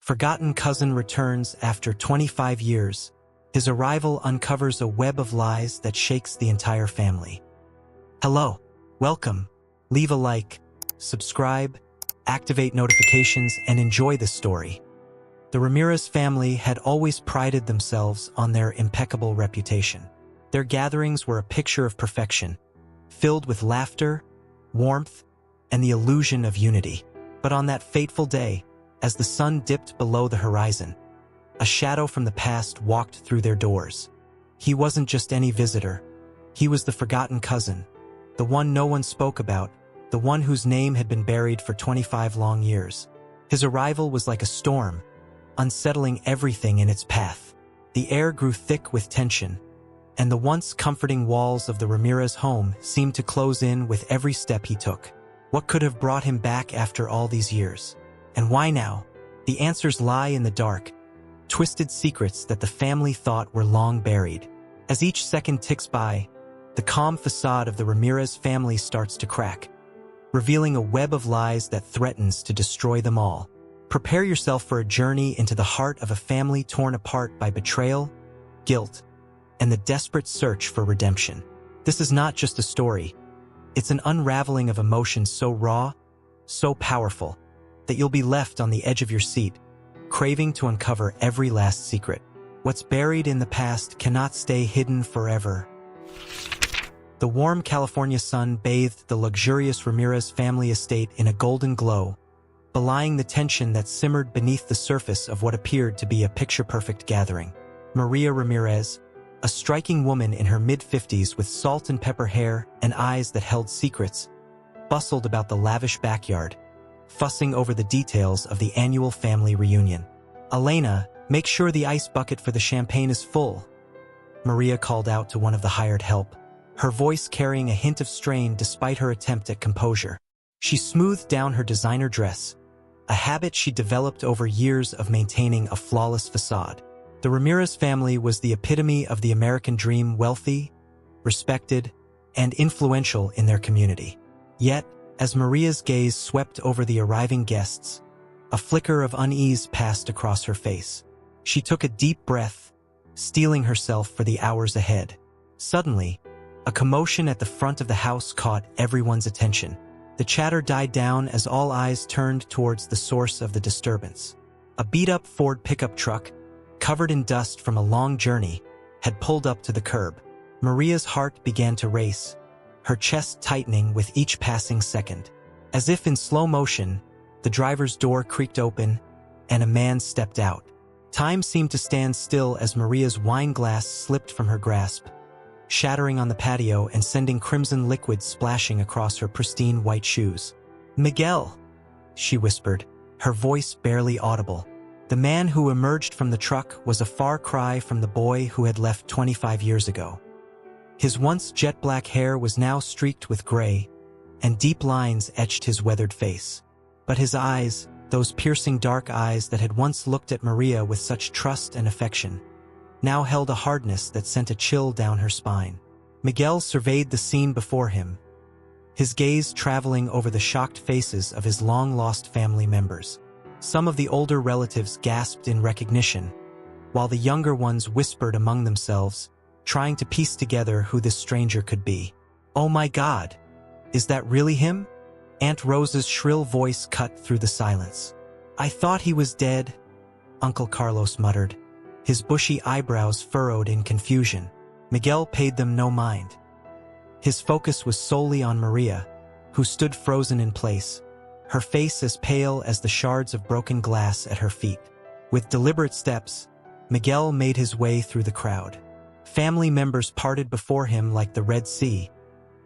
Forgotten cousin returns after 25 years. His arrival uncovers a web of lies that shakes the entire family. Hello, welcome, leave a like, subscribe, activate notifications, and enjoy this story. The Ramirez family had always prided themselves on their impeccable reputation. Their gatherings were a picture of perfection, filled with laughter, warmth, and the illusion of unity. But on that fateful day, as the sun dipped below the horizon, a shadow from the past walked through their doors. He wasn't just any visitor. He was the forgotten cousin, the one no one spoke about, the one whose name had been buried for 25 long years. His arrival was like a storm, unsettling everything in its path. The air grew thick with tension, and the once comforting walls of the Ramirez home seemed to close in with every step he took. What could have brought him back after all these years? And why now? The answers lie in the dark, twisted secrets that the family thought were long buried. As each second ticks by, the calm facade of the Ramirez family starts to crack, revealing a web of lies that threatens to destroy them all. Prepare yourself for a journey into the heart of a family torn apart by betrayal, guilt, and the desperate search for redemption. This is not just a story. It's an unraveling of emotions so raw, so powerful, that you'll be left on the edge of your seat, craving to uncover every last secret. What's buried in the past cannot stay hidden forever. The warm California sun bathed the luxurious Ramirez family estate in a golden glow, belying the tension that simmered beneath the surface of what appeared to be a picture-perfect gathering. Maria Ramirez, a striking woman in her mid-50s with salt and pepper hair and eyes that held secrets, bustled about the lavish backyard, fussing over the details of the annual family reunion. "Elena, make sure the ice bucket for the champagne is full," Maria called out to one of the hired help, her voice carrying a hint of strain despite her attempt at composure. She smoothed down her designer dress, a habit she developed over years of maintaining a flawless facade. The Ramirez family was the epitome of the American dream, wealthy, respected, and influential in their community. Yet, as Maria's gaze swept over the arriving guests, a flicker of unease passed across her face. She took a deep breath, steeling herself for the hours ahead. Suddenly, a commotion at the front of the house caught everyone's attention. The chatter died down as all eyes turned towards the source of the disturbance. A beat-up Ford pickup truck, covered in dust from a long journey, had pulled up to the curb. Maria's heart began to race, her chest tightening with each passing second. As if in slow motion, the driver's door creaked open, and a man stepped out. Time seemed to stand still as Maria's wine glass slipped from her grasp, shattering on the patio and sending crimson liquid splashing across her pristine white shoes. "Miguel," she whispered, her voice barely audible. The man who emerged from the truck was a far cry from the boy who had left 25 years ago. His once jet-black hair was now streaked with gray, and deep lines etched his weathered face. But his eyes, those piercing dark eyes that had once looked at Maria with such trust and affection, now held a hardness that sent a chill down her spine. Miguel surveyed the scene before him, his gaze traveling over the shocked faces of his long-lost family members. Some of the older relatives gasped in recognition, while the younger ones whispered among themselves, trying to piece together who this stranger could be. "Oh my God! Is that really him?" Aunt Rosa's shrill voice cut through the silence. "I thought he was dead," Uncle Carlos muttered, his bushy eyebrows furrowed in confusion. Miguel paid them no mind. His focus was solely on Maria, who stood frozen in place, her face as pale as the shards of broken glass at her feet. With deliberate steps, Miguel made his way through the crowd. Family members parted before him like the Red Sea,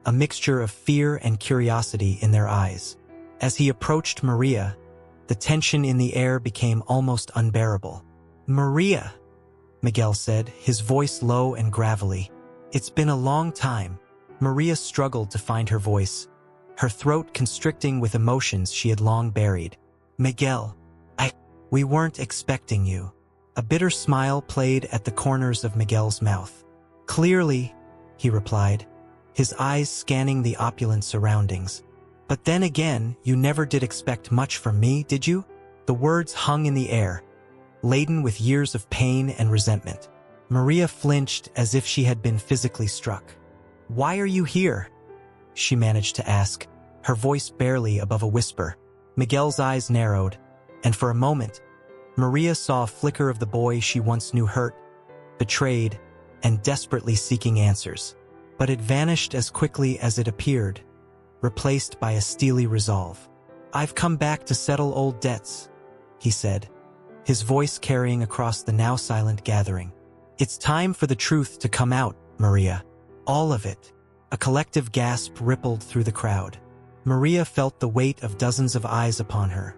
a mixture of fear and curiosity in their eyes. As he approached Maria, the tension in the air became almost unbearable. "Maria," Miguel said, his voice low and gravelly. "It's been a long time." Maria struggled to find her voice, her throat constricting with emotions she had long buried. "Miguel, we weren't expecting you." A bitter smile played at the corners of Miguel's mouth. "Clearly," he replied, his eyes scanning the opulent surroundings. "But then again, you never did expect much from me, did you?" The words hung in the air, laden with years of pain and resentment. Maria flinched as if she had been physically struck. "Why are you here?" she managed to ask, her voice barely above a whisper. Miguel's eyes narrowed, and for a moment, Maria saw a flicker of the boy she once knew hurt, betrayed, and desperately seeking answers. But it vanished as quickly as it appeared, replaced by a steely resolve. "I've come back to settle old debts," he said, his voice carrying across the now silent gathering. "It's time for the truth to come out, Maria. All of it." A collective gasp rippled through the crowd. Maria felt the weight of dozens of eyes upon her,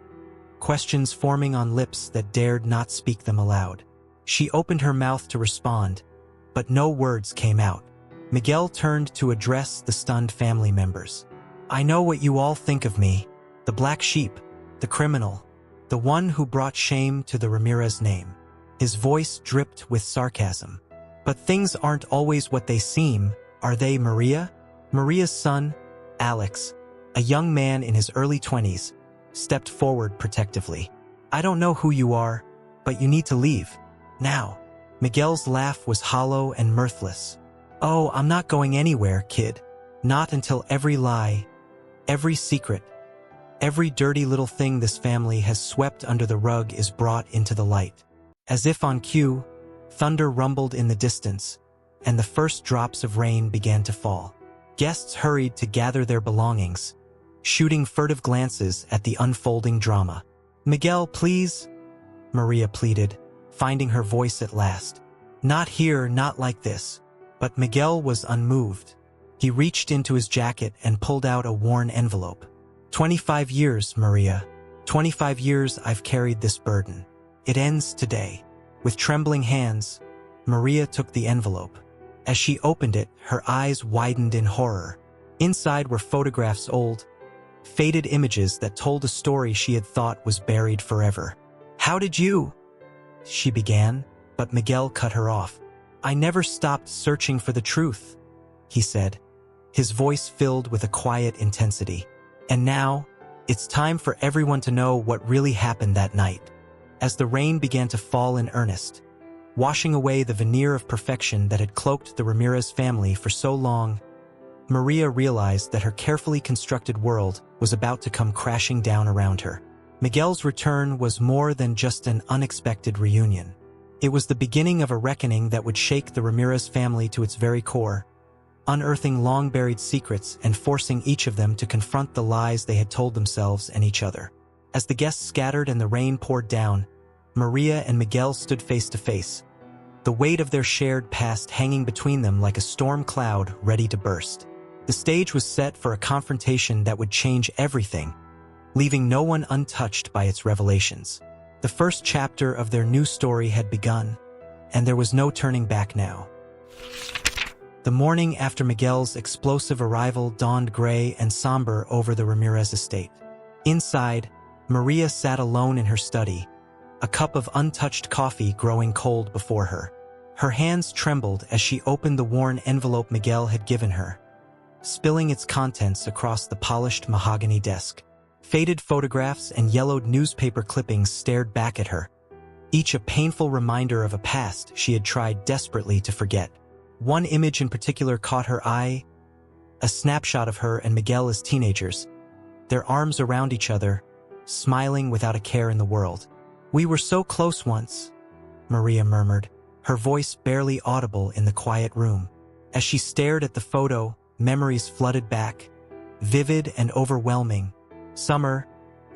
questions forming on lips that dared not speak them aloud. She opened her mouth to respond, but no words came out. Miguel turned to address the stunned family members. "I know what you all think of me, the black sheep, the criminal, the one who brought shame to the Ramirez name." His voice dripped with sarcasm. "But things aren't always what they seem, are they, Maria?" Maria's son, Alex, a young man in his early 20s, stepped forward protectively. "I don't know who you are, but you need to leave. Now." Miguel's laugh was hollow and mirthless. "Oh, I'm not going anywhere, kid. Not until every lie, every secret, every dirty little thing this family has swept under the rug is brought into the light." As if on cue, thunder rumbled in the distance, and the first drops of rain began to fall. Guests hurried to gather their belongings, shooting furtive glances at the unfolding drama. "Miguel, please," Maria pleaded, finding her voice at last. "Not here, not like this." But Miguel was unmoved. He reached into his jacket and pulled out a worn envelope. 25 years, Maria. 25 years I've carried this burden. It ends today." With trembling hands, Maria took the envelope. As she opened it, her eyes widened in horror. Inside were photographs, old, faded images that told a story she had thought was buried forever. "How did you?" she began, but Miguel cut her off. "I never stopped searching for the truth," he said, his voice filled with a quiet intensity. "And now, it's time for everyone to know what really happened that night." As the rain began to fall in earnest, washing away the veneer of perfection that had cloaked the Ramirez family for so long, Maria realized that her carefully constructed world was about to come crashing down around her. Miguel's return was more than just an unexpected reunion. It was the beginning of a reckoning that would shake the Ramirez family to its very core, unearthing long-buried secrets and forcing each of them to confront the lies they had told themselves and each other. As the guests scattered and the rain poured down, Maria and Miguel stood face to face, the weight of their shared past hanging between them like a storm cloud ready to burst. The stage was set for a confrontation that would change everything, leaving no one untouched by its revelations. The first chapter of their new story had begun, and there was no turning back now. The morning after Miguel's explosive arrival dawned gray and somber over the Ramirez estate. Inside, Maria sat alone in her study, a cup of untouched coffee growing cold before her. Her hands trembled as she opened the worn envelope Miguel had given her, spilling its contents across the polished mahogany desk. Faded photographs and yellowed newspaper clippings stared back at her, each a painful reminder of a past she had tried desperately to forget. One image in particular caught her eye, a snapshot of her and Miguel as teenagers, their arms around each other, smiling without a care in the world. "We were so close once," Maria murmured, her voice barely audible in the quiet room. As she stared at the photo, memories flooded back, vivid and overwhelming. Summer,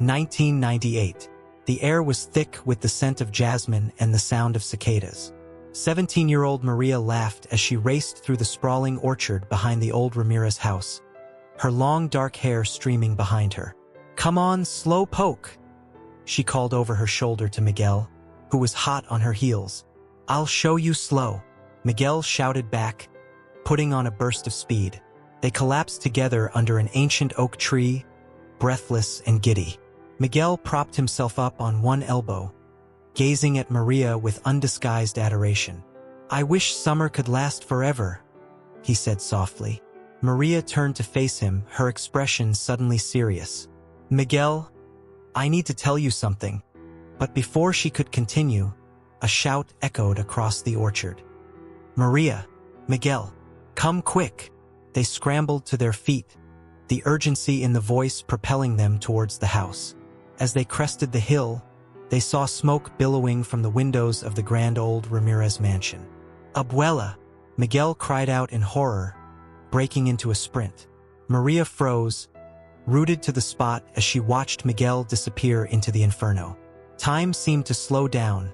1998. The air was thick with the scent of jasmine and the sound of cicadas. 17-year-old Maria laughed as she raced through the sprawling orchard behind the old Ramirez house, her long dark hair streaming behind her. "Come on, slow poke," she called over her shoulder to Miguel, who was hot on her heels. "I'll show you slow," Miguel shouted back, putting on a burst of speed. They collapsed together under an ancient oak tree, breathless and giddy. Miguel propped himself up on one elbow, gazing at Maria with undisguised adoration. "I wish summer could last forever," he said softly. Maria turned to face him, her expression suddenly serious. "Miguel, I need to tell you something." But before she could continue, A shout echoed across the orchard. "Maria! Miguel! Come quick!" They scrambled to their feet, the urgency in the voice propelling them towards the house. As they crested the hill, they saw smoke billowing from the windows of the grand old Ramirez mansion. "Abuela!" Miguel cried out in horror, breaking into a sprint. Maria froze, rooted to the spot as she watched Miguel disappear into the inferno. Time seemed to slow down,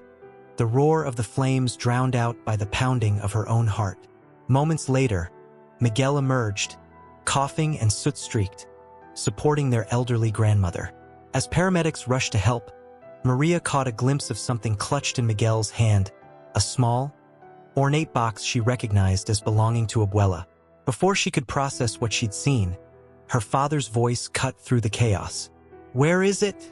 the roar of the flames drowned out by the pounding of her own heart. Moments later, Miguel emerged, coughing and soot-streaked, supporting their elderly grandmother. As paramedics rushed to help, Maria caught a glimpse of something clutched in Miguel's hand, a small, ornate box she recognized as belonging to Abuela. Before she could process what she'd seen, her father's voice cut through the chaos. "Where is it?"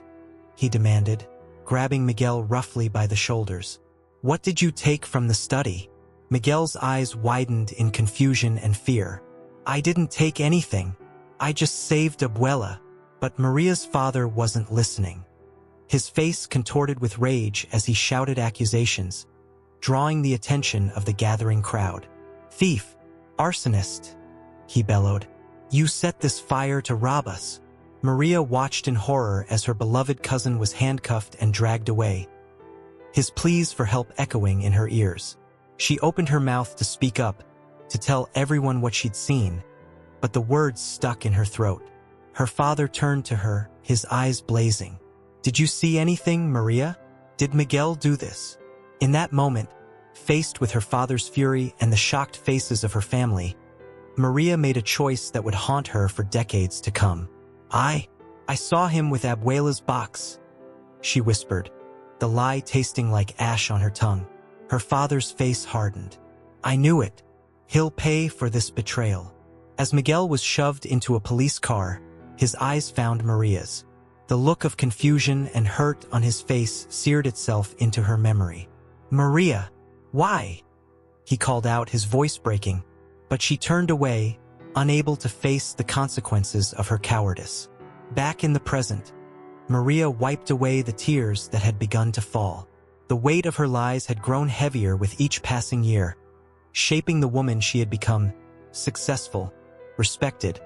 he demanded, grabbing Miguel roughly by the shoulders. "What did you take from the study?" Miguel's eyes widened in confusion and fear. "I didn't take anything. I just saved Abuela." But Maria's father wasn't listening. His face contorted with rage as he shouted accusations, drawing the attention of the gathering crowd. "Thief! Arsonist!" he bellowed. "You set this fire to rob us." Maria watched in horror as her beloved cousin was handcuffed and dragged away, his pleas for help echoing in her ears. She opened her mouth to speak up, to tell everyone what she'd seen, but the words stuck in her throat. Her father turned to her, his eyes blazing. "Did you see anything, Maria? Did Miguel do this?" In that moment, faced with her father's fury and the shocked faces of her family, Maria made a choice that would haunt her for decades to come. I saw him with Abuela's box," she whispered, the lie tasting like ash on her tongue. Her father's face hardened. "I knew it. He'll pay for this betrayal." As Miguel was shoved into a police car, his eyes found Maria's. The look of confusion and hurt on his face seared itself into her memory. "Maria, why?" he called out, his voice breaking, but she turned away, unable to face the consequences of her cowardice. Back in the present, Maria wiped away the tears that had begun to fall. The weight of her lies had grown heavier with each passing year, shaping the woman she had become, successful, respected,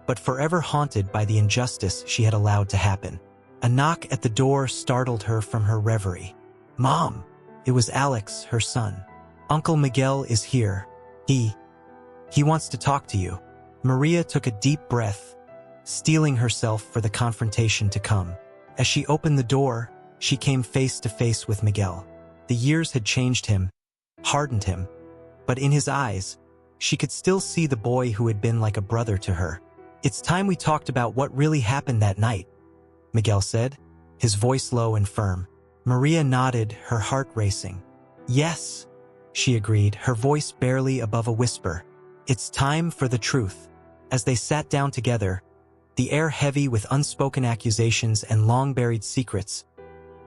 but forever haunted by the injustice she had allowed to happen. A knock at the door startled her from her reverie. "Mom!" It was Alex, her son. "Uncle Miguel is here. He wants to talk to you." Maria took a deep breath, steeling herself for the confrontation to come. As she opened the door, she came face to face with Miguel. The years had changed him, hardened him, but in his eyes, she could still see the boy who had been like a brother to her. "It's time we talked about what really happened that night," Miguel said, his voice low and firm. Maria nodded, her heart racing. "Yes," she agreed, her voice barely above a whisper. "It's time for the truth." As they sat down together, the air heavy with unspoken accusations and long-buried secrets,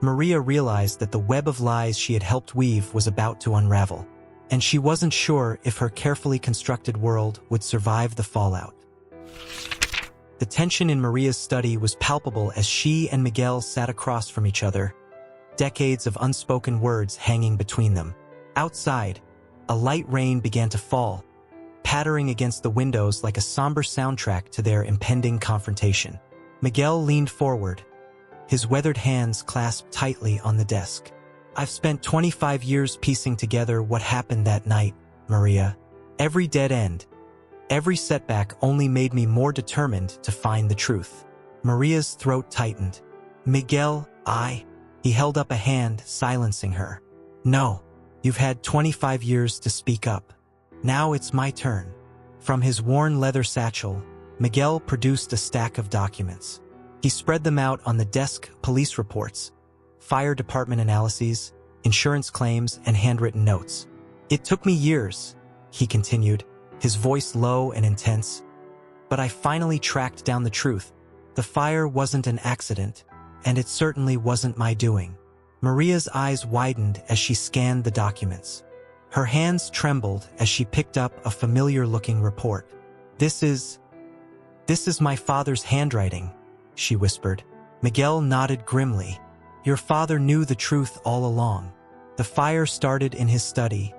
Maria realized that the web of lies she had helped weave was about to unravel, and she wasn't sure if her carefully constructed world would survive the fallout. The tension in Maria's study was palpable as she and Miguel sat across from each other, decades of unspoken words hanging between them. Outside, a light rain began to fall, pattering against the windows like a somber soundtrack to their impending confrontation. Miguel leaned forward, his weathered hands clasped tightly on the desk. "I've spent 25 years piecing together what happened that night, Maria. Every dead end, every setback only made me more determined to find the truth." Maria's throat tightened. "Miguel, He held up a hand, silencing her. "No, you've had 25 years to speak up. Now it's my turn." From his worn leather satchel, Miguel produced a stack of documents. He spread them out on the desk: police reports, fire department analyses, insurance claims, and handwritten notes. "It took me years," he continued, his voice low and intense, "but I finally tracked down the truth. The fire wasn't an accident, and it certainly wasn't my doing." Maria's eyes widened as she scanned the documents. Her hands trembled as she picked up a familiar-looking report. This is my father's handwriting," she whispered. Miguel nodded grimly. "Your father knew the truth all along." The fire started in his study,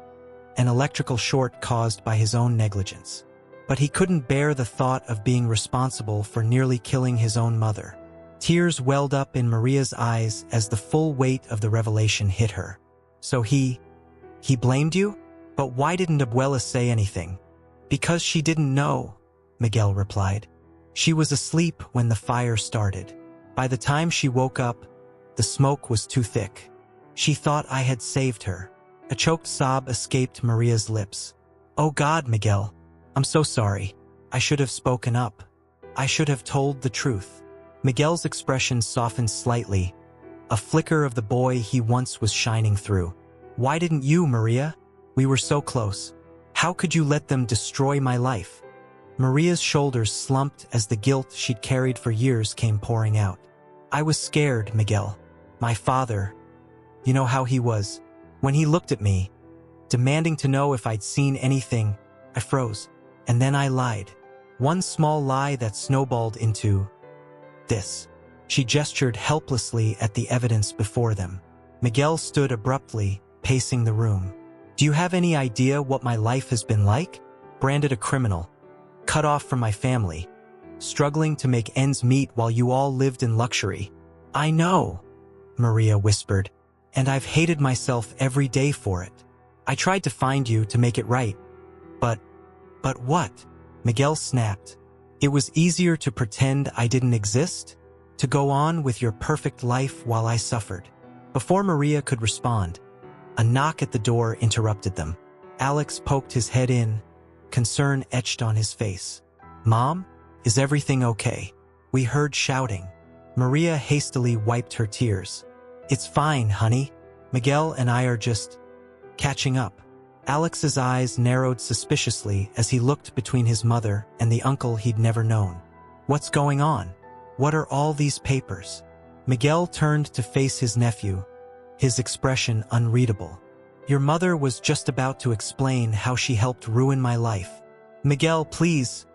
an electrical short caused by his own negligence. But he couldn't bear the thought of being responsible for nearly killing his own mother. Tears welled up in Maria's eyes as the full weight of the revelation hit her. So he blamed you? But why didn't Abuela say anything? Because she didn't know, Miguel replied. She was asleep when the fire started. By the time she woke up, the smoke was too thick. She thought I had saved her. A choked sob escaped Maria's lips. Oh God, Miguel, I'm so sorry. I should have spoken up. I should have told the truth. Miguel's expression softened slightly, a flicker of the boy he once was shining through. Why didn't you, Maria? We were so close. How could you let them destroy my life? Maria's shoulders slumped as the guilt she'd carried for years came pouring out. I was scared, Miguel. My father, you know how he was. When he looked at me, demanding to know if I'd seen anything, I froze. And then I lied. One small lie that snowballed into this. She gestured helplessly at the evidence before them. Miguel stood abruptly, pacing the room. Do you have any idea what my life has been like? Branded a criminal, cut off from my family, struggling to make ends meet while you all lived in luxury. I know, Maria whispered, and I've hated myself every day for it. I tried to find you to make it right. But what? Miguel snapped. It was easier to pretend I didn't exist, to go on with your perfect life while I suffered. Before Maria could respond, a knock at the door interrupted them. Alex poked his head in, concern etched on his face. Mom, is everything okay? We heard shouting. Maria hastily wiped her tears. It's fine, honey. Miguel and I are just catching up. Alex's eyes narrowed suspiciously as he looked between his mother and the uncle he'd never known. What's going on? What are all these papers? Miguel turned to face his nephew, his expression unreadable. Your mother was just about to explain how she helped ruin my life. Miguel, please,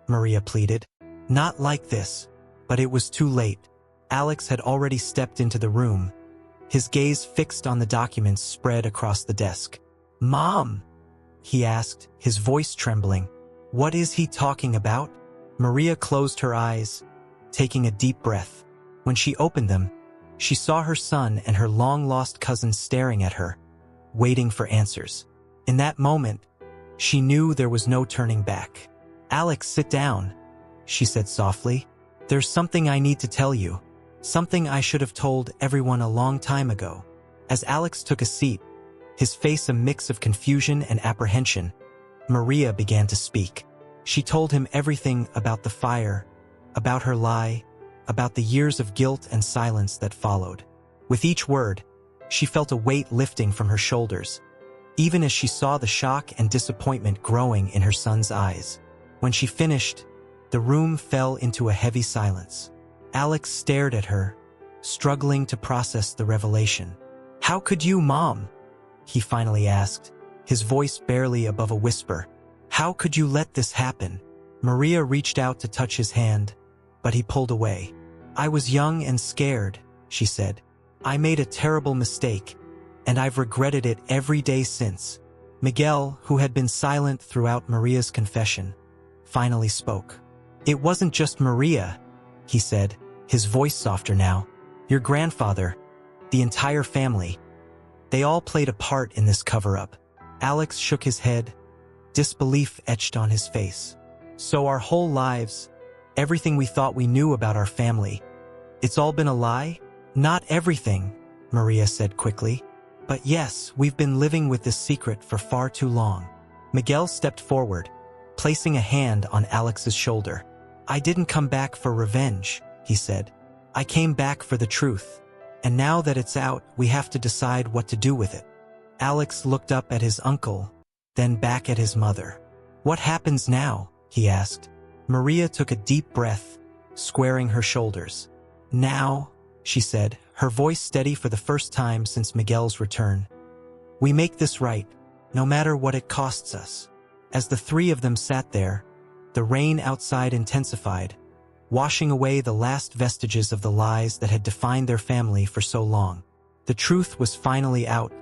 Maria pleaded. Not like this. But it was too late. Alex had already stepped into the room, his gaze fixed on the documents spread across the desk. Mom, he asked, his voice trembling. What is he talking about? Maria closed her eyes, taking a deep breath. When she opened them, she saw her son and her long-lost cousin staring at her, waiting for answers. In that moment, she knew there was no turning back. Alex, sit down, she said softly. There's something I need to tell you. Something I should have told everyone a long time ago. As Alex took a seat, his face a mix of confusion and apprehension, Maria began to speak. She told him everything about the fire, about her lie, about the years of guilt and silence that followed. With each word, she felt a weight lifting from her shoulders, even as she saw the shock and disappointment growing in her son's eyes. When she finished, the room fell into a heavy silence. Alex stared at her, struggling to process the revelation. How could you, Mom? He finally asked, his voice barely above a whisper. How could you let this happen? Maria reached out to touch his hand, but he pulled away. I was young and scared, she said. I made a terrible mistake, and I've regretted it every day since. Miguel, who had been silent throughout Maria's confession, finally spoke. It wasn't just Maria, he said, his voice softer now. Your grandfather, the entire family. They all played a part in this cover-up. Alex shook his head, disbelief etched on his face. So our whole lives, everything we thought we knew about our family, it's all been a lie? Not everything, Maria said quickly. But yes, we've been living with this secret for far too long. Miguel stepped forward, placing a hand on Alex's shoulder. I didn't come back for revenge, he said. I came back for the truth. And now that it's out, we have to decide what to do with it. Alex looked up at his uncle, then back at his mother. What happens now? He asked. Maria took a deep breath, squaring her shoulders. Now, she said, her voice steady for the first time since Miguel's return. We make this right, no matter what it costs us. As the three of them sat there, the rain outside intensified, washing away the last vestiges of the lies that had defined their family for so long. The truth was finally out,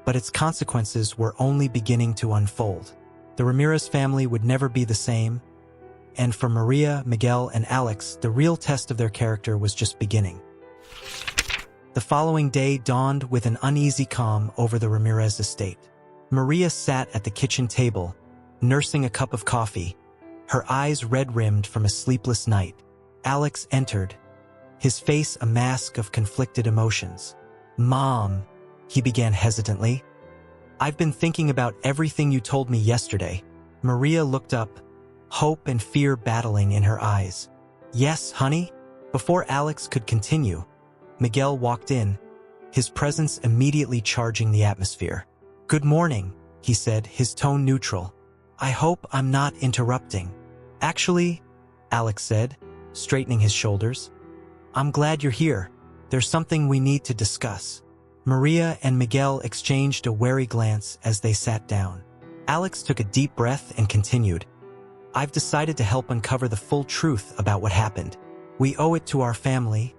but its consequences were only beginning to unfold. The Ramirez family would never be the same, and for Maria, Miguel, and Alex, the real test of their character was just beginning. The following day dawned with an uneasy calm over the Ramirez estate. Maria sat at the kitchen table, nursing a cup of coffee, her eyes red-rimmed from a sleepless night. Alex entered, his face a mask of conflicted emotions. "Mom," he began hesitantly. "I've been thinking about everything you told me yesterday." Maria looked up, hope and fear battling in her eyes. "Yes, honey?" Before Alex could continue, Miguel walked in, his presence immediately charging the atmosphere. "Good morning," he said, his tone neutral. "I hope I'm not interrupting." "Actually," Alex said, straightening his shoulders, "I'm glad you're here. There's something we need to discuss." Maria and Miguel exchanged a wary glance as they sat down. Alex took a deep breath and continued. "I've decided to help uncover the full truth about what happened. We owe it to our family,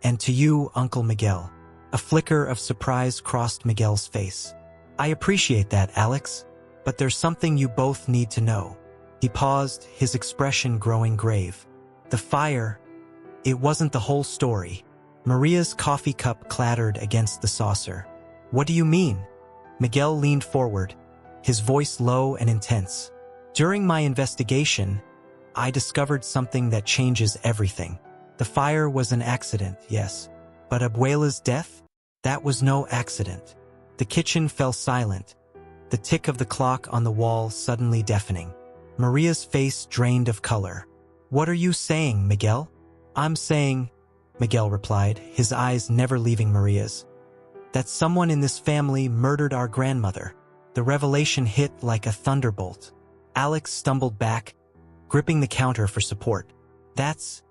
and to you, Uncle Miguel." A flicker of surprise crossed Miguel's face. "I appreciate that, Alex, but there's something you both need to know." He paused, his expression growing grave. "The fire, it wasn't the whole story." Maria's coffee cup clattered against the saucer. "What do you mean?" Miguel leaned forward, his voice low and intense. "During my investigation, I discovered something that changes everything. The fire was an accident, yes, but Abuela's death? That was no accident." The kitchen fell silent, the tick of the clock on the wall suddenly deafening. Maria's face drained of color. "What are you saying, Miguel?" "I'm saying," Miguel replied, his eyes never leaving Maria's, "that someone in this family murdered our grandmother." The revelation hit like a thunderbolt. Alex stumbled back, gripping the counter for support. That's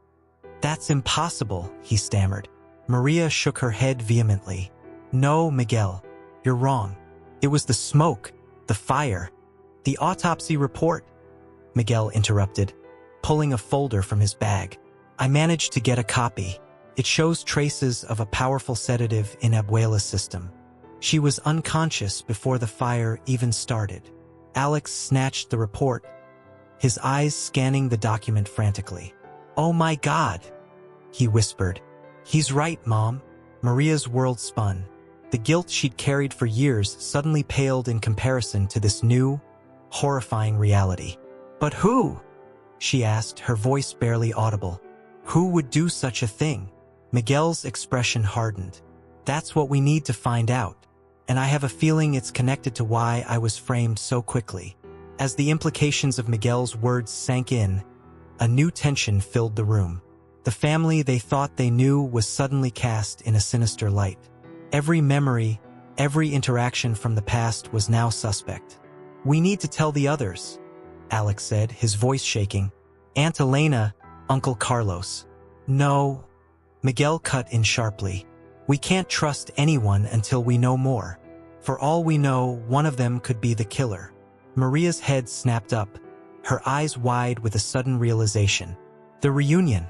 impossible," he stammered. Maria shook her head vehemently. "No, Miguel, you're wrong. It was the smoke, the fire, the autopsy report," Miguel interrupted, pulling a folder from his bag. "I managed to get a copy. It shows traces of a powerful sedative in Abuela's system. She was unconscious before the fire even started." Alex snatched the report, his eyes scanning the document frantically. "Oh my God," he whispered. "He's right, Mom." Maria's world spun. The guilt she'd carried for years suddenly paled in comparison to this new, horrifying reality. "But who?" she asked, her voice barely audible. "Who would do such a thing?" Miguel's expression hardened. "That's what we need to find out, and I have a feeling it's connected to why I was framed so quickly." As the implications of Miguel's words sank in, a new tension filled the room. The family they thought they knew was suddenly cast in a sinister light. Every memory, every interaction from the past was now suspect. "We need to tell the others," Alex said, his voice shaking. "Aunt Elena, Uncle Carlos." "No," Miguel cut in sharply. "We can't trust anyone until we know more. For all we know, one of them could be the killer." Maria's head snapped up, her eyes wide with a sudden realization. "The reunion,"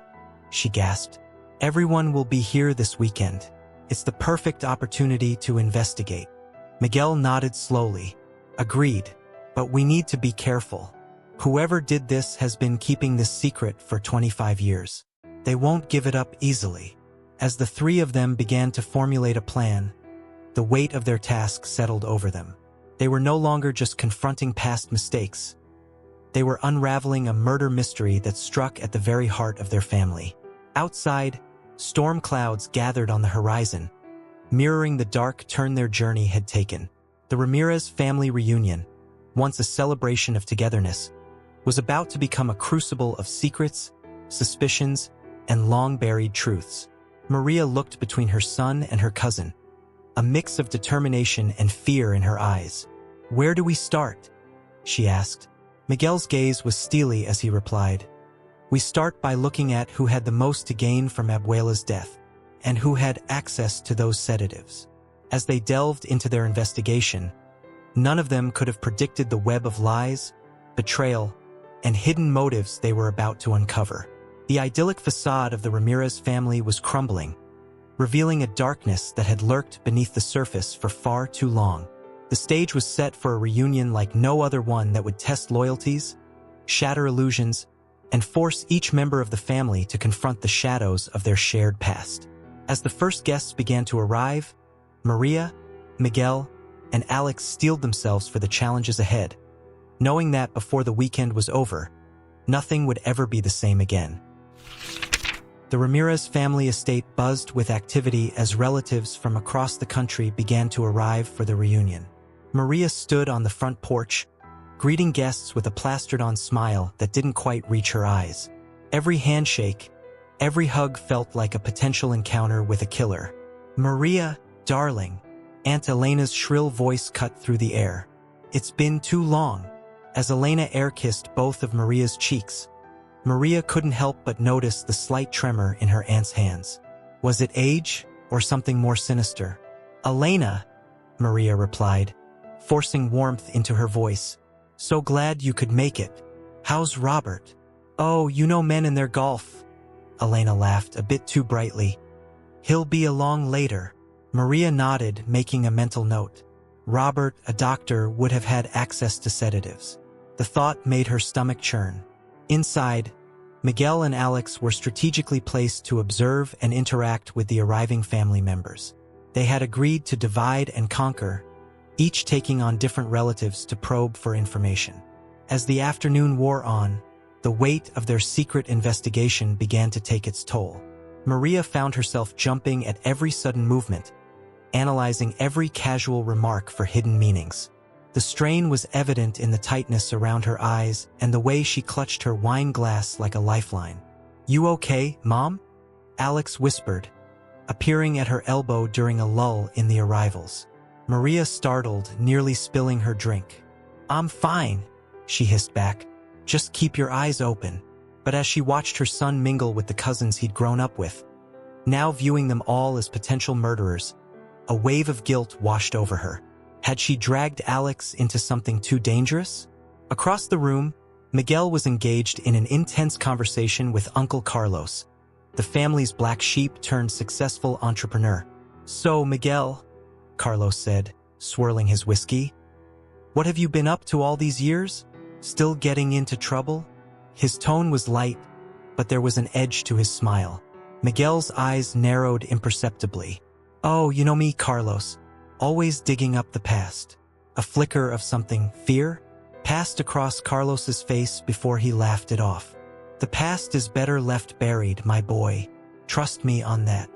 she gasped. "Everyone will be here this weekend. It's the perfect opportunity to investigate." Miguel nodded slowly. "Agreed, but we need to be careful. Whoever did this has been keeping this secret for 25 years. They won't give it up easily." As the three of them began to formulate a plan, the weight of their task settled over them. They were no longer just confronting past mistakes. They were unraveling a murder mystery that struck at the very heart of their family. Outside, storm clouds gathered on the horizon, mirroring the dark turn their journey had taken. The Ramirez family reunion, once a celebration of togetherness, was about to become a crucible of secrets, suspicions, and long-buried truths. Maria looked between her son and her cousin, a mix of determination and fear in her eyes. "Where do we start?" she asked. Miguel's gaze was steely as he replied, "We start by looking at who had the most to gain from Abuela's death, and who had access to those sedatives." As they delved into their investigation, none of them could have predicted the web of lies, betrayal, and hidden motives they were about to uncover. The idyllic facade of the Ramirez family was crumbling, revealing a darkness that had lurked beneath the surface for far too long. The stage was set for a reunion like no other one that would test loyalties, shatter illusions, and force each member of the family to confront the shadows of their shared past. As the first guests began to arrive, Maria, Miguel, and Alex steeled themselves for the challenges ahead, knowing that before the weekend was over, nothing would ever be the same again. The Ramirez family estate buzzed with activity as relatives from across the country began to arrive for the reunion. Maria stood on the front porch, greeting guests with a plastered-on smile that didn't quite reach her eyes. Every handshake, every hug felt like a potential encounter with a killer. "Maria, darling," Aunt Elena's shrill voice cut through the air. "It's been too long." As Elena air-kissed both of Maria's cheeks, Maria couldn't help but notice the slight tremor in her aunt's hands. Was it age or something more sinister? "Elena," Maria replied, forcing warmth into her voice. "So glad you could make it. How's Robert?" "Oh, you know men and their golf." Elena laughed a bit too brightly. "He'll be along later." Maria nodded, making a mental note. Robert, a doctor, would have had access to sedatives. The thought made her stomach churn. Inside, Miguel and Alex were strategically placed to observe and interact with the arriving family members. They had agreed to divide and conquer, each taking on different relatives to probe for information. As the afternoon wore on, the weight of their secret investigation began to take its toll. Maria found herself jumping at every sudden movement, analyzing every casual remark for hidden meanings. The strain was evident in the tightness around her eyes and the way she clutched her wine glass like a lifeline. "You okay, Mom?" Alex whispered, appearing at her elbow during a lull in the arrivals. Maria startled, nearly spilling her drink. "I'm fine," she hissed back. "Just keep your eyes open." But as she watched her son mingle with the cousins he'd grown up with, now viewing them all as potential murderers, a wave of guilt washed over her. Had she dragged Alex into something too dangerous? Across the room, Miguel was engaged in an intense conversation with Uncle Carlos, the family's black sheep turned successful entrepreneur. "So, Miguel," Carlos said, swirling his whiskey, "what have you been up to all these years? Still getting into trouble?" His tone was light, but there was an edge to his smile. Miguel's eyes narrowed imperceptibly. "Oh, you know me, Carlos. Always digging up the past." A flicker of something, fear, passed across Carlos's face before he laughed it off. "The past is better left buried, my boy. Trust me on that."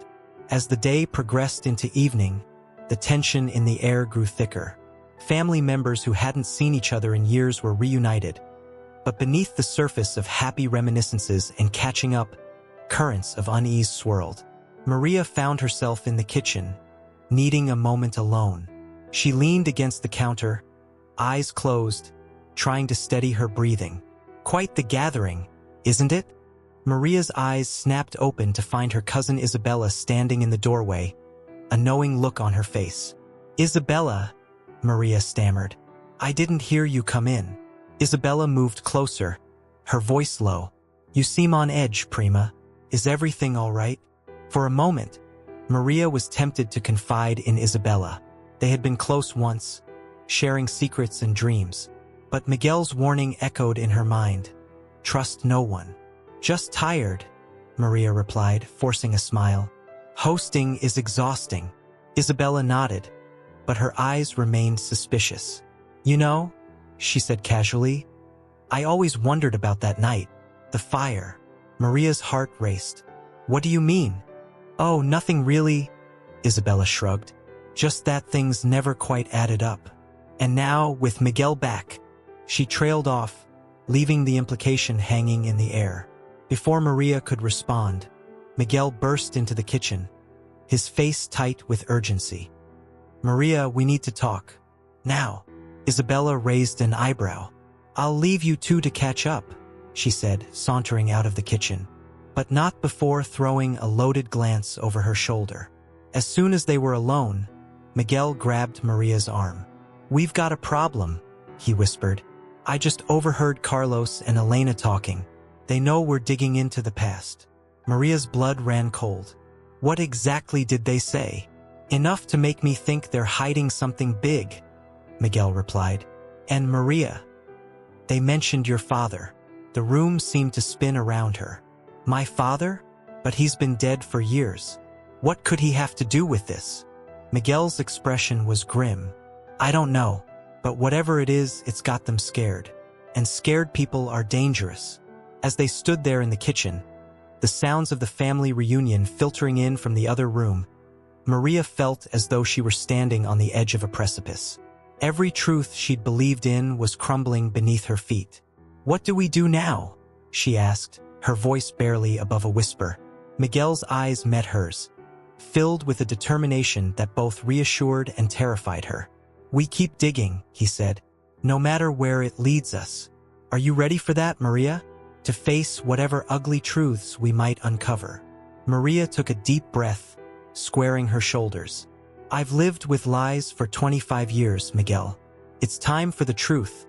As the day progressed into evening, the tension in the air grew thicker. Family members who hadn't seen each other in years were reunited. But beneath the surface of happy reminiscences and catching up, currents of unease swirled. Maria found herself in the kitchen, needing a moment alone. She leaned against the counter, eyes closed, trying to steady her breathing. "Quite the gathering, isn't it?" Maria's eyes snapped open to find her cousin Isabella standing in the doorway, a knowing look on her face. "Isabella," Maria stammered. "I didn't hear you come in." Isabella moved closer, her voice low. "You seem on edge, Prima. Is everything all right?" For a moment, Maria was tempted to confide in Isabella. They had been close once, sharing secrets and dreams. But Miguel's warning echoed in her mind. "Trust no one." "Just tired," Maria replied, forcing a smile. "Hosting is exhausting." Isabella nodded, but her eyes remained suspicious. "You know," she said casually, "I always wondered about that night. The fire." Maria's heart raced. "What do you mean?" "Oh, nothing really," Isabella shrugged. "Just that things never quite added up." And now, with Miguel back, she trailed off, leaving the implication hanging in the air. Before Maria could respond, Miguel burst into the kitchen, his face tight with urgency. "Maria, we need to talk. Now." Isabella raised an eyebrow. "I'll leave you two to catch up," she said, sauntering out of the kitchen, but not before throwing a loaded glance over her shoulder. As soon as they were alone, Miguel grabbed Maria's arm. "We've got a problem," he whispered. "I just overheard Carlos and Elena talking. They know we're digging into the past." Maria's blood ran cold. "What exactly did they say?" "Enough to make me think they're hiding something big," Miguel replied. And Maria. They mentioned your father. The room seemed to spin around her. My father? But he's been dead for years. What could he have to do with this? Miguel's expression was grim. I don't know, but whatever it is, it's got them scared. And scared people are dangerous. As they stood there in the kitchen, the sounds of the family reunion filtering in from the other room, Maria felt as though she were standing on the edge of a precipice. Every truth she'd believed in was crumbling beneath her feet. What do we do now? She asked, her voice barely above a whisper. Miguel's eyes met hers, filled with a determination that both reassured and terrified her. We keep digging, he said, no matter where it leads us. Are you ready for that, Maria? To face whatever ugly truths we might uncover. Maria took a deep breath, squaring her shoulders. I've lived with lies for 25 years, Miguel. It's time for the truth,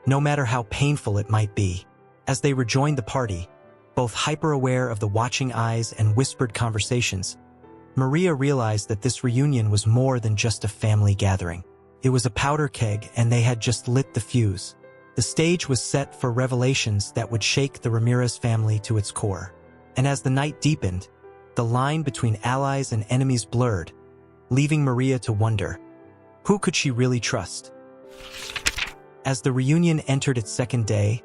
no matter how painful it might be. As they rejoined the party, both hyper-aware of the watching eyes and whispered conversations, Maria realized that this reunion was more than just a family gathering. It was a powder keg, and they had just lit the fuse. The stage was set for revelations that would shake the Ramirez family to its core. And as the night deepened, the line between allies and enemies blurred, leaving Maria to wonder, who could she really trust? As the reunion entered its second day,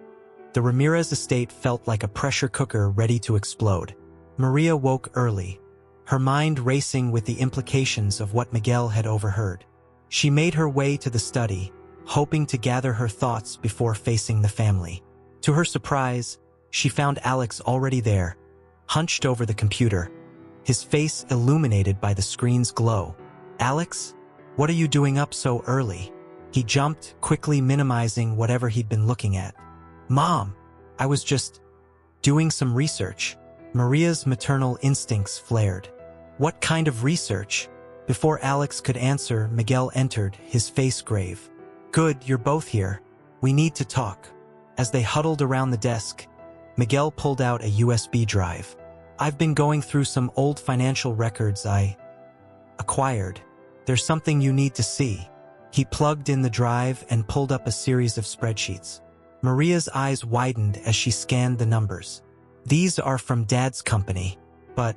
the Ramirez estate felt like a pressure cooker ready to explode. Maria woke early, her mind racing with the implications of what Miguel had overheard. She made her way to the study, hoping to gather her thoughts before facing the family. To her surprise, she found Alex already there, hunched over the computer, his face illuminated by the screen's glow. Alex, what are you doing up so early? He jumped, quickly minimizing whatever he'd been looking at. Mom, I was just doing some research. Maria's maternal instincts flared. What kind of research? Before Alex could answer, Miguel entered, his face grave. Good, you're both here. We need to talk. As they huddled around the desk, Miguel pulled out a USB drive. I've been going through some old financial records I acquired. There's something you need to see. He plugged in the drive and pulled up a series of spreadsheets. Maria's eyes widened as she scanned the numbers. These are from Dad's company, but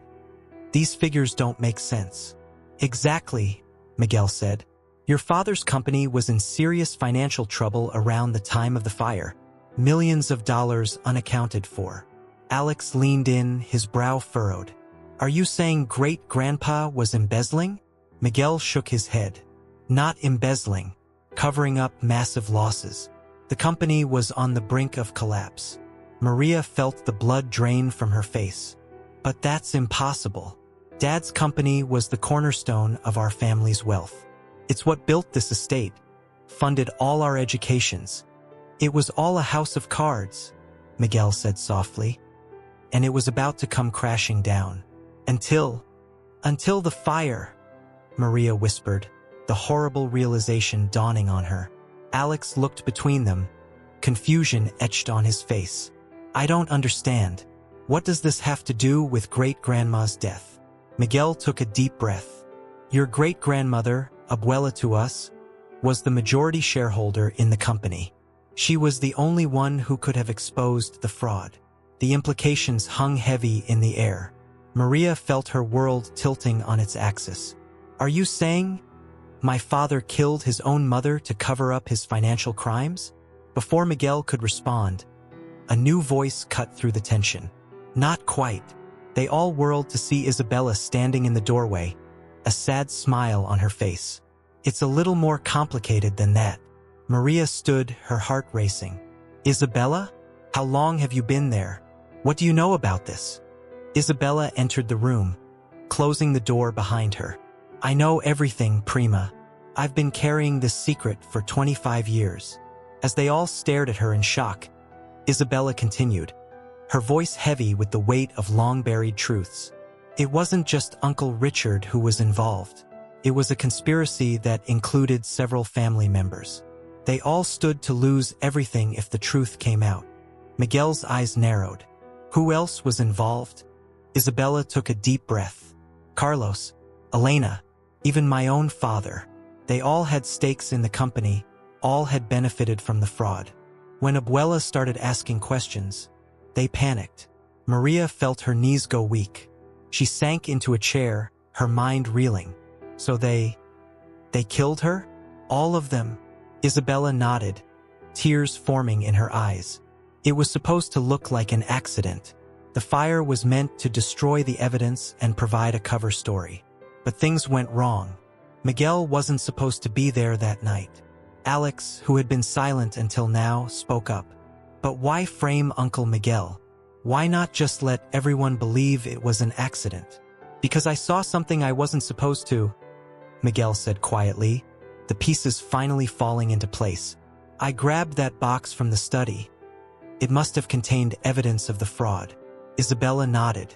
these figures don't make sense. Exactly, Miguel said. Your father's company was in serious financial trouble around the time of the fire. Millions of dollars unaccounted for. Alex leaned in, his brow furrowed. Are you saying great-grandpa was embezzling? Miguel shook his head. Not embezzling, covering up massive losses. The company was on the brink of collapse. Maria felt the blood drain from her face. But that's impossible. Dad's company was the cornerstone of our family's wealth. It's what built this estate, funded all our educations. It was all a house of cards, Miguel said softly, and it was about to come crashing down. Until the fire, Maria whispered, the horrible realization dawning on her. Alex looked between them, confusion etched on his face. I don't understand. What does this have to do with great-grandma's death? Miguel took a deep breath. Your great-grandmother, abuela to us, was the majority shareholder in the company. She was the only one who could have exposed the fraud. The implications hung heavy in the air. Maria felt her world tilting on its axis. Are you saying my father killed his own mother to cover up his financial crimes? Before Miguel could respond, a new voice cut through the tension. Not quite. They all whirled to see Isabella standing in the doorway, a sad smile on her face. It's a little more complicated than that. Maria stood, her heart racing. Isabella? How long have you been there? What do you know about this? Isabella entered the room, closing the door behind her. I know everything, Prima. I've been carrying this secret for 25 years. As they all stared at her in shock, Isabella continued, her voice heavy with the weight of long-buried truths. It wasn't just Uncle Richard who was involved. It was a conspiracy that included several family members. They all stood to lose everything if the truth came out. Miguel's eyes narrowed. Who else was involved? Isabella took a deep breath. Carlos, Elena, even my own father. They all had stakes in the company, all had benefited from the fraud. When Abuela started asking questions, they panicked. Maria felt her knees go weak. She sank into a chair, her mind reeling. So they killed her? All of them? Isabella nodded, tears forming in her eyes. It was supposed to look like an accident. The fire was meant to destroy the evidence and provide a cover story. But things went wrong. Miguel wasn't supposed to be there that night. Alex, who had been silent until now, spoke up. But why frame Uncle Miguel? Why not just let everyone believe it was an accident? Because I saw something I wasn't supposed to, Miguel said quietly, the pieces finally falling into place. I grabbed that box from the study. It must have contained evidence of the fraud. Isabella nodded.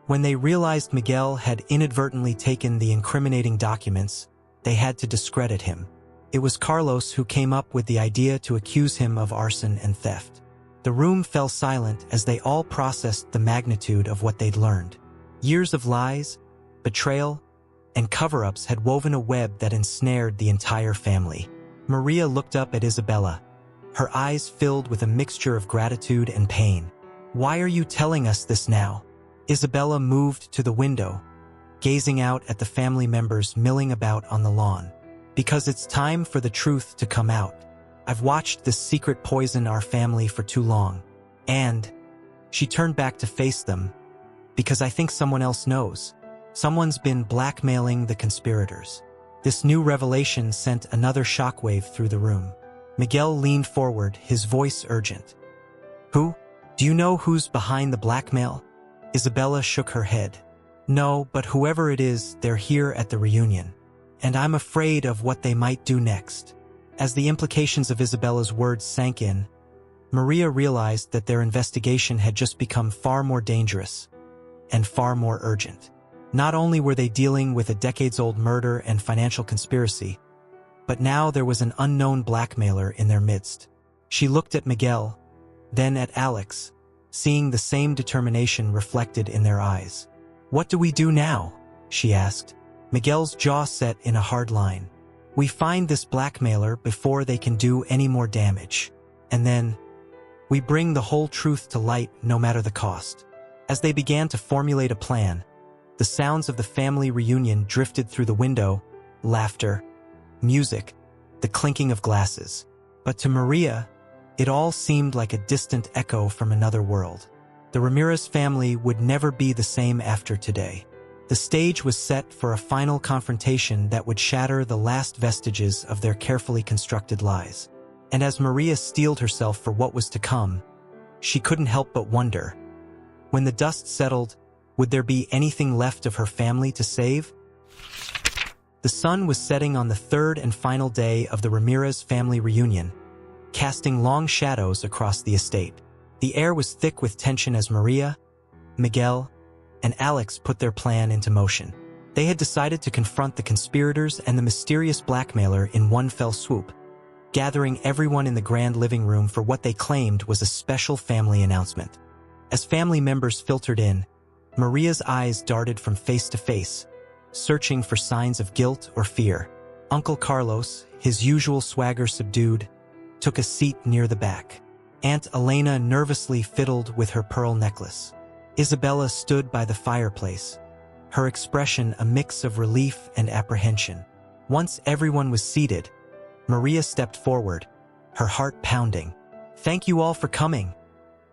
When they realized Miguel had inadvertently taken the incriminating documents, they had to discredit him. It was Carlos who came up with the idea to accuse him of arson and theft. The room fell silent as they all processed the magnitude of what they'd learned. Years of lies, betrayal, and cover-ups had woven a web that ensnared the entire family. Maria looked up at Isabella, her eyes filled with a mixture of gratitude and pain. Why are you telling us this now? Isabella moved to the window, gazing out at the family members milling about on the lawn. Because it's time for the truth to come out. I've watched this secret poison our family for too long. And she turned back to face them, because I think someone else knows. Someone's been blackmailing the conspirators. This new revelation sent another shockwave through the room. Miguel leaned forward, his voice urgent. Who? Do you know who's behind the blackmail? Isabella shook her head. No, but whoever it is, they're here at the reunion. And I'm afraid of what they might do next. As the implications of Isabella's words sank in, Maria realized that their investigation had just become far more dangerous and far more urgent. Not only were they dealing with a decades-old murder and financial conspiracy, but now there was an unknown blackmailer in their midst. She looked at Miguel, then at Alex, seeing the same determination reflected in their eyes. What do we do now? She asked. Miguel's jaw set in a hard line. We find this blackmailer before they can do any more damage. And then, we bring the whole truth to light no matter the cost. As they began to formulate a plan, the sounds of the family reunion drifted through the window, laughter, music, the clinking of glasses. But to Maria, it all seemed like a distant echo from another world. The Ramirez family would never be the same after today. The stage was set for a final confrontation that would shatter the last vestiges of their carefully constructed lies. And as Maria steeled herself for what was to come, she couldn't help but wonder, when the dust settled, would there be anything left of her family to save? The sun was setting on the third and final day of the Ramirez family reunion, casting long shadows across the estate. The air was thick with tension as Maria, Miguel, and Alex put their plan into motion. They had decided to confront the conspirators and the mysterious blackmailer in one fell swoop, gathering everyone in the grand living room for what they claimed was a special family announcement. As family members filtered in, Maria's eyes darted from face to face, searching for signs of guilt or fear. Uncle Carlos, his usual swagger subdued, took a seat near the back. Aunt Elena nervously fiddled with her pearl necklace. Isabella stood by the fireplace, her expression a mix of relief and apprehension. Once everyone was seated, Maria stepped forward, her heart pounding. "Thank you all for coming,"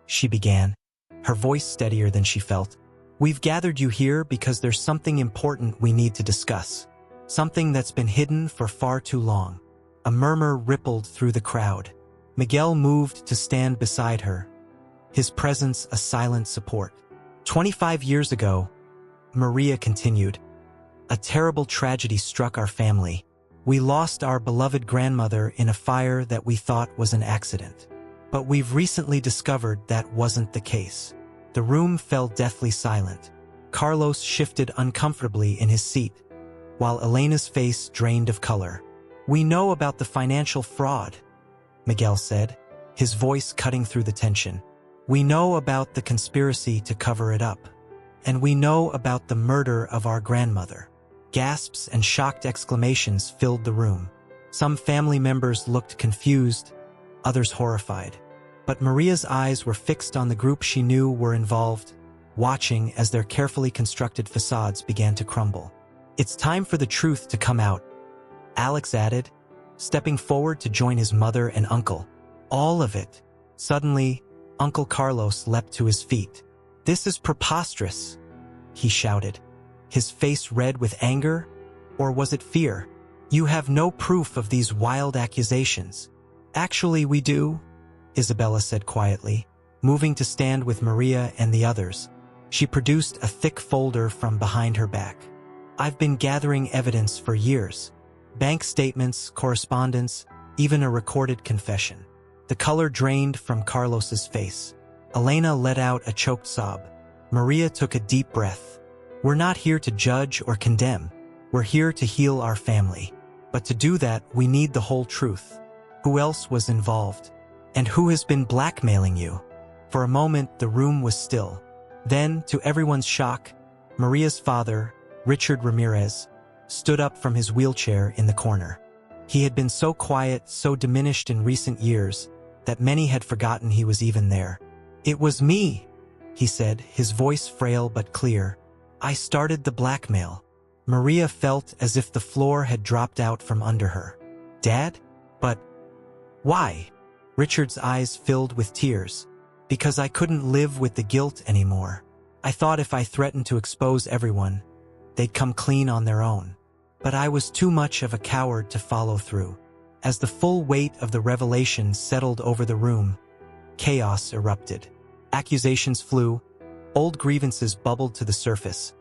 she began, her voice steadier than she felt. "We've gathered you here because there's something important we need to discuss. Something that's been hidden for far too long." A murmur rippled through the crowd. Miguel moved to stand beside her, his presence a silent support. 25 years ago, Maria continued, a terrible tragedy struck our family. We lost our beloved grandmother in a fire that we thought was an accident. But we've recently discovered that wasn't the case. The room fell deathly silent. Carlos shifted uncomfortably in his seat, while Elena's face drained of color. "We know about the financial fraud," Miguel said, his voice cutting through the tension. "We know about the conspiracy to cover it up. And we know about the murder of our grandmother." Gasps and shocked exclamations filled the room. Some family members looked confused, others horrified. But Maria's eyes were fixed on the group she knew were involved, watching as their carefully constructed facades began to crumble. "It's time for the truth to come out," Alex added, stepping forward to join his mother and uncle. "All of it." Suddenly, Uncle Carlos leapt to his feet. "This is preposterous," he shouted, his face red with anger, or was it fear? "You have no proof of these wild accusations." "Actually, we do," Isabella said quietly, moving to stand with Maria and the others. She produced a thick folder from behind her back. "I've been gathering evidence for years. Bank statements, correspondence, even a recorded confession." The color drained from Carlos's face. Elena let out a choked sob. Maria took a deep breath. "We're not here to judge or condemn. We're here to heal our family. But to do that, we need the whole truth. Who else was involved? And who has been blackmailing you?" For a moment, the room was still. Then, to everyone's shock, Maria's father, Richard Ramirez, stood up from his wheelchair in the corner. He had been so quiet, so diminished in recent years, that many had forgotten he was even there. "It was me," he said, his voice frail but clear. "I started the blackmail." Maria felt as if the floor had dropped out from under her. "Dad? But why?" Richard's eyes filled with tears. "Because I couldn't live with the guilt anymore. I thought if I threatened to expose everyone, they'd come clean on their own. But I was too much of a coward to follow through." As the full weight of the revelation settled over the room, chaos erupted. Accusations flew, old grievances bubbled to the surface,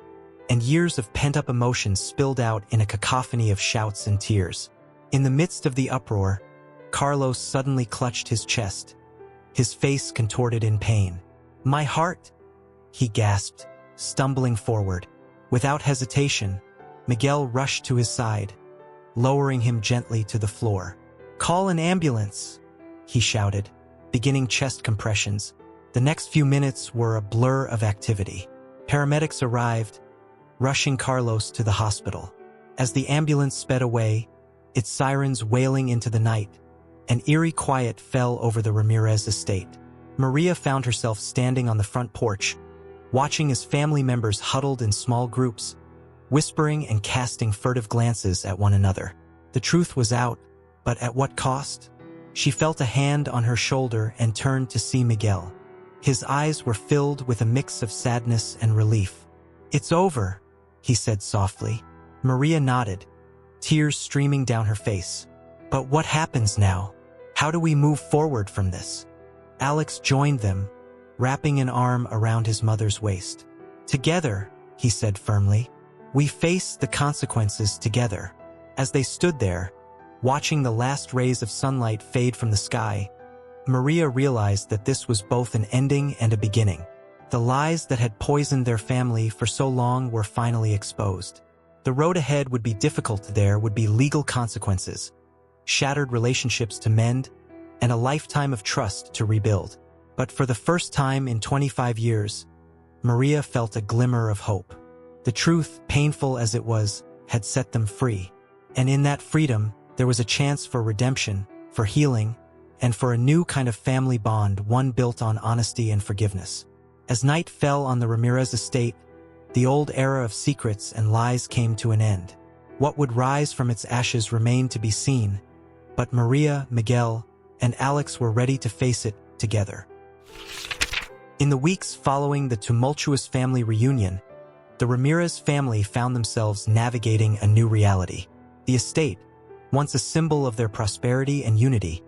and years of pent-up emotions spilled out in a cacophony of shouts and tears. In the midst of the uproar, Carlos suddenly clutched his chest, his face contorted in pain. "My heart!" he gasped, stumbling forward. Without hesitation, Miguel rushed to his side, lowering him gently to the floor. "Call an ambulance," he shouted, beginning chest compressions. The next few minutes were a blur of activity. Paramedics arrived, rushing Carlos to the hospital. As the ambulance sped away, its sirens wailing into the night, an eerie quiet fell over the Ramirez estate. Maria found herself standing on the front porch, watching as family members huddled in small groups, whispering and casting furtive glances at one another. The truth was out, but at what cost? She felt a hand on her shoulder and turned to see Miguel. His eyes were filled with a mix of sadness and relief. "It's over," he said softly. Maria nodded, tears streaming down her face. "But what happens now? How do we move forward from this?" Alex joined them, wrapping an arm around his mother's waist. "Together," he said firmly. "We face the consequences together." As they stood there, watching the last rays of sunlight fade from the sky, Maria realized that this was both an ending and a beginning. The lies that had poisoned their family for so long were finally exposed. The road ahead would be difficult. There would be legal consequences, shattered relationships to mend, and a lifetime of trust to rebuild. But for the first time in 25 years, Maria felt a glimmer of hope. The truth, painful as it was, had set them free. And in that freedom, there was a chance for redemption, for healing, and for a new kind of family bond, one built on honesty and forgiveness. As night fell on the Ramirez estate, the old era of secrets and lies came to an end. What would rise from its ashes remained to be seen, but Maria, Miguel, and Alex were ready to face it together. In the weeks following the tumultuous family reunion, the Ramirez family found themselves navigating a new reality. The estate, once a symbol of their prosperity and unity,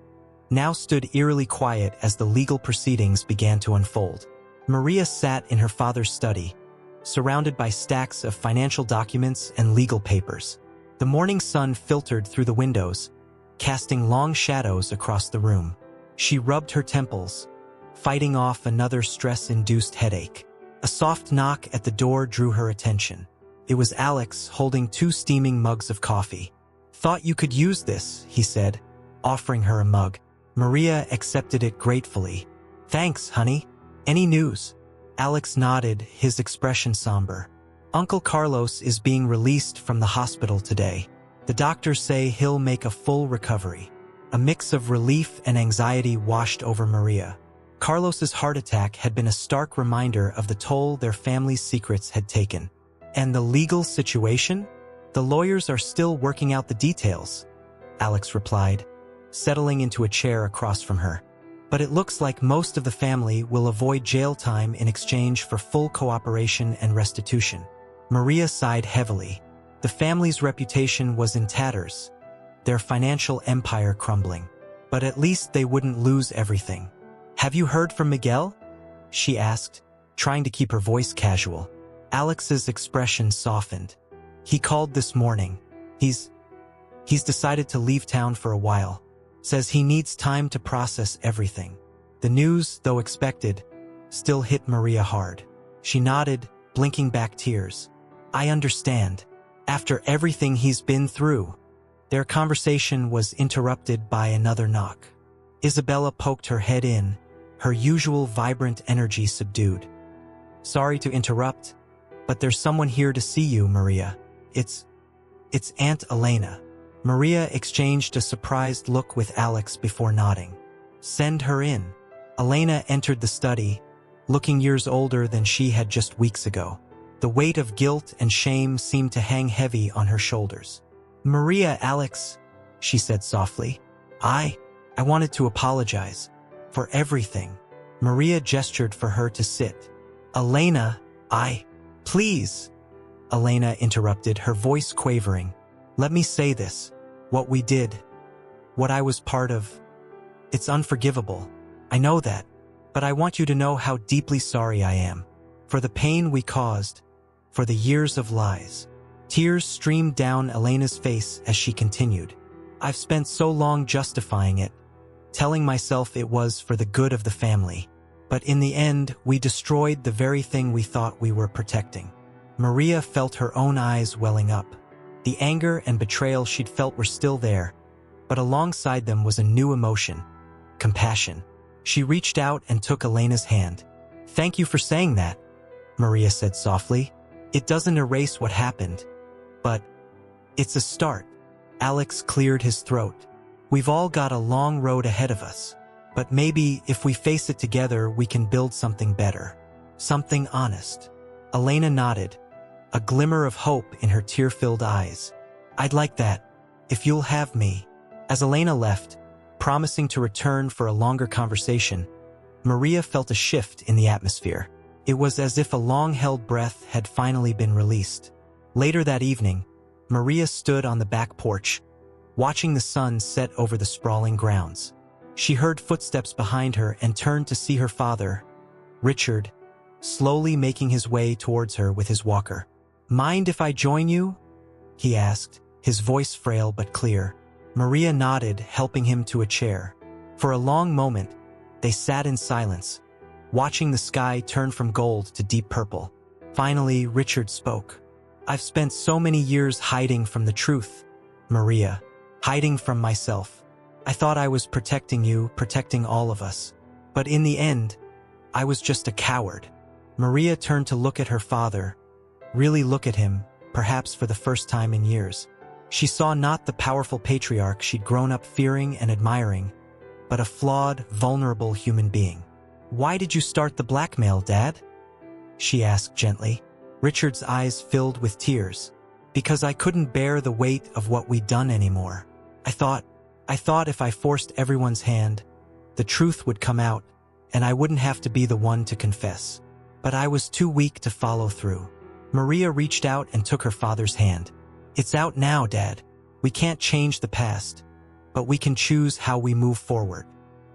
now stood eerily quiet as the legal proceedings began to unfold. Maria sat in her father's study, surrounded by stacks of financial documents and legal papers. The morning sun filtered through the windows, casting long shadows across the room. She rubbed her temples, fighting off another stress-induced headache. A soft knock at the door drew her attention. It was Alex holding 2 steaming mugs of coffee. "Thought you could use this," he said, offering her a mug. Maria accepted it gratefully. "Thanks, honey. Any news?" Alex nodded, his expression somber. "Uncle Carlos is being released from the hospital today. The doctors say he'll make a full recovery. A mix of relief and anxiety washed over Maria. Carlos's heart attack had been a stark reminder of the toll their family's secrets had taken. And the legal situation? The lawyers are still working out the details, Alex replied, settling into a chair across from her. But it looks like most of the family will avoid jail time in exchange for full cooperation and restitution. Maria sighed heavily. The family's reputation was in tatters, their financial empire crumbling. But at least they wouldn't lose everything. "Have you heard from Miguel?" she asked, trying to keep her voice casual. Alex's expression softened. "He called this morning. He's decided to leave town for a while. Says he needs time to process everything." The news, though expected, still hit Maria hard. She nodded, blinking back tears. "I understand. After everything he's been through." Their conversation was interrupted by another knock. Isabella poked her head in, her usual vibrant energy subdued. "Sorry to interrupt, but there's someone here to see you, Maria. It's Aunt Elena." Maria exchanged a surprised look with Alex before nodding. "Send her in." Elena entered the study, looking years older than she had just weeks ago. The weight of guilt and shame seemed to hang heavy on her shoulders. "Maria, Alex," she said softly. I wanted to apologize for everything." Maria gestured for her to sit. "Elena, please," Elena interrupted, her voice quavering. "Let me say this. What we did, what I was part of, it's unforgivable. I know that, but I want you to know how deeply sorry I am. For the pain we caused, for the years of lies." Tears streamed down Elena's face as she continued. "I've spent so long justifying it, telling myself it was for the good of the family. But in the end, we destroyed the very thing we thought we were protecting." Maria felt her own eyes welling up. The anger and betrayal she'd felt were still there, but alongside them was a new emotion: compassion. She reached out and took Elena's hand. "Thank you for saying that," Maria said softly. "It doesn't erase what happened, but it's a start." Alex cleared his throat. "We've all got a long road ahead of us, but maybe if we face it together we can build something better. Something honest." Elena nodded, a glimmer of hope in her tear-filled eyes. "I'd like that, if you'll have me." As Elena left, promising to return for a longer conversation, Maria felt a shift in the atmosphere. It was as if a long-held breath had finally been released. Later that evening, Maria stood on the back porch, watching the sun set over the sprawling grounds. She heard footsteps behind her and turned to see her father, Richard, slowly making his way towards her with his walker. "Mind if I join you?" he asked, his voice frail but clear. Maria nodded, helping him to a chair. For a long moment, they sat in silence, watching the sky turn from gold to deep purple. Finally, Richard spoke. "I've spent so many years hiding from the truth, Maria, hiding from myself. I thought I was protecting you, protecting all of us. But in the end, I was just a coward." Maria turned to look at her father, really look at him, perhaps for the first time in years. She saw not the powerful patriarch she'd grown up fearing and admiring, but a flawed, vulnerable human being. "Why did you start the blackmail, Dad?" she asked gently. Richard's eyes filled with tears. "Because I couldn't bear the weight of what we'd done anymore. I thought if I forced everyone's hand, the truth would come out, and I wouldn't have to be the one to confess. But I was too weak to follow through." Maria reached out and took her father's hand. "It's out now, Dad. We can't change the past, but we can choose how we move forward."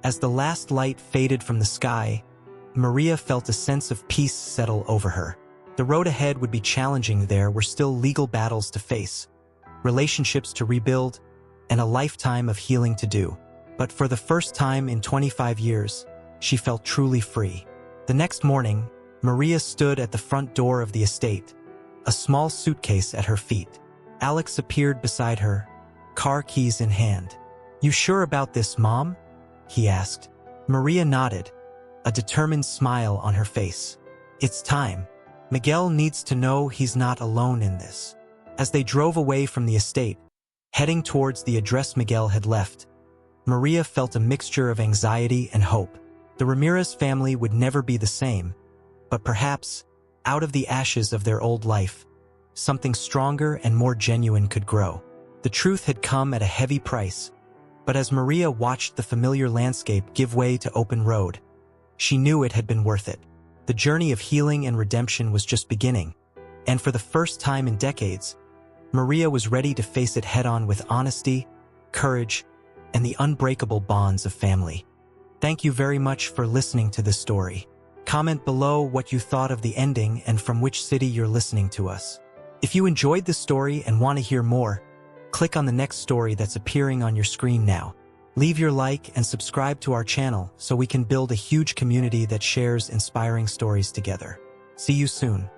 As the last light faded from the sky, Maria felt a sense of peace settle over her. The road ahead would be challenging. There were still legal battles to face, relationships to rebuild, and a lifetime of healing to do. But for the first time in 25 years, she felt truly free. The next morning, Maria stood at the front door of the estate, a small suitcase at her feet. Alex appeared beside her, car keys in hand. "You sure about this, Mom?" he asked. Maria nodded, a determined smile on her face. "It's time. Miguel needs to know he's not alone in this." As they drove away from the estate, Heading towards the address Miguel had left, Maria felt a mixture of anxiety and hope. The Ramirez family would never be the same, but perhaps, out of the ashes of their old life, something stronger and more genuine could grow. The truth had come at a heavy price, but as Maria watched the familiar landscape give way to open road, she knew it had been worth it. The journey of healing and redemption was just beginning, and for the first time in decades, Maria was ready to face it head-on with honesty, courage, and the unbreakable bonds of family. Thank you very much for listening to this story. Comment below what you thought of the ending and from which city you're listening to us. If you enjoyed this story and want to hear more, click on the next story that's appearing on your screen now. Leave your like and subscribe to our channel so we can build a huge community that shares inspiring stories together. See you soon.